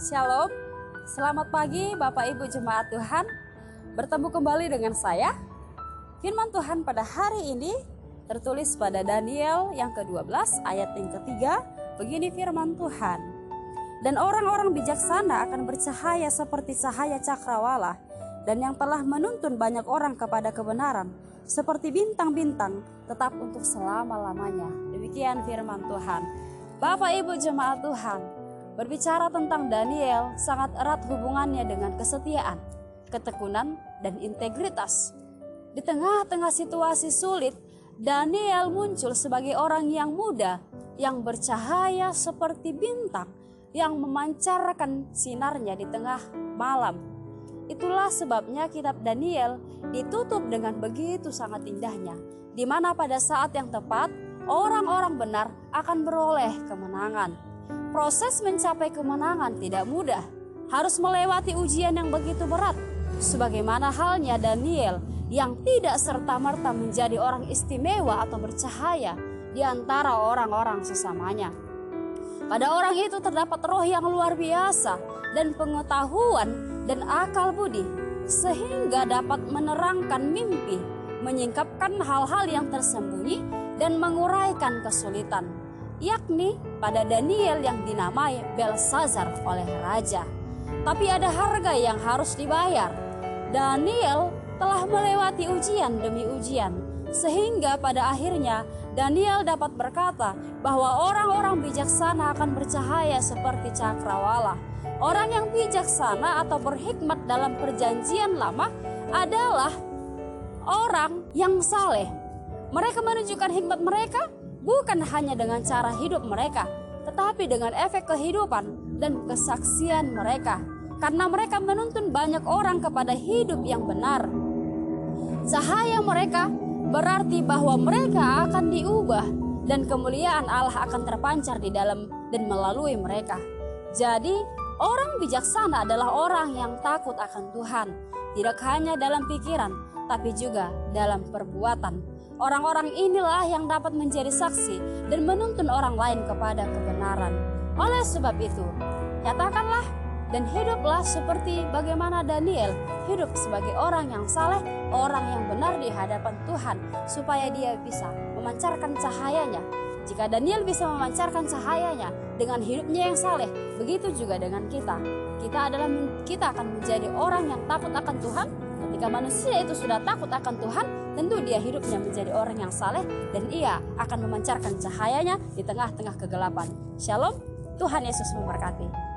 Shalom, selamat pagi Bapak Ibu Jemaat Tuhan. Bertemu kembali dengan saya. Firman Tuhan pada hari ini tertulis pada Daniel yang ke-12 ayat yang ketiga. Begini firman Tuhan. Dan orang-orang bijaksana akan bercahaya seperti cahaya cakrawala, dan yang telah menuntun banyak orang kepada kebenaran seperti bintang-bintang tetap untuk selama-lamanya. Demikian firman Tuhan. Bapak Ibu Jemaat Tuhan, berbicara tentang Daniel sangat erat hubungannya dengan kesetiaan, ketekunan, dan integritas. Di tengah-tengah situasi sulit, Daniel muncul sebagai orang yang muda, yang bercahaya seperti bintang, yang memancarkan sinarnya di tengah malam. Itulah sebabnya kitab Daniel ditutup dengan begitu sangat indahnya, di mana pada saat yang tepat, orang-orang benar akan beroleh kemenangan. Proses mencapai kemenangan tidak mudah, harus melewati ujian yang begitu berat. Sebagaimana halnya Daniel yang tidak serta-merta menjadi orang istimewa atau bercahaya di antara orang-orang sesamanya. Pada orang itu terdapat roh yang luar biasa dan pengetahuan dan akal budi, sehingga dapat menerangkan mimpi, menyingkapkan hal-hal yang tersembunyi dan menguraikan kesulitan, yakni pada Daniel yang dinamai Belsazar oleh raja. Tapi ada harga yang harus dibayar. Daniel telah melewati ujian demi ujian, sehingga pada akhirnya Daniel dapat berkata bahwa orang-orang bijaksana akan bercahaya seperti cakrawala. Orang yang bijaksana atau berhikmat dalam perjanjian lama adalah orang yang saleh. Mereka menunjukkan hikmat mereka bukan hanya dengan cara hidup mereka, tetapi dengan efek kehidupan dan kesaksian mereka. Karena mereka menuntun banyak orang kepada hidup yang benar. Cahaya mereka berarti bahwa mereka akan diubah dan kemuliaan Allah akan terpancar di dalam dan melalui mereka. Jadi, orang bijaksana adalah orang yang takut akan Tuhan, tidak hanya dalam pikiran, tapi juga dalam perbuatan. Orang-orang inilah yang dapat menjadi saksi dan menuntun orang lain kepada kebenaran. Oleh sebab itu, nyatakanlah dan hiduplah seperti bagaimana Daniel hidup sebagai orang yang saleh, orang yang benar di hadapan Tuhan, supaya dia bisa memancarkan cahayanya. Jika Daniel bisa memancarkan cahayanya dengan hidupnya yang saleh, begitu juga dengan kita. Kita akan menjadi orang yang takut akan Tuhan. Ketika manusia itu sudah takut akan Tuhan, tentu dia hidupnya menjadi orang yang saleh dan ia akan memancarkan cahayanya di tengah-tengah kegelapan. Shalom, Tuhan Yesus memberkati.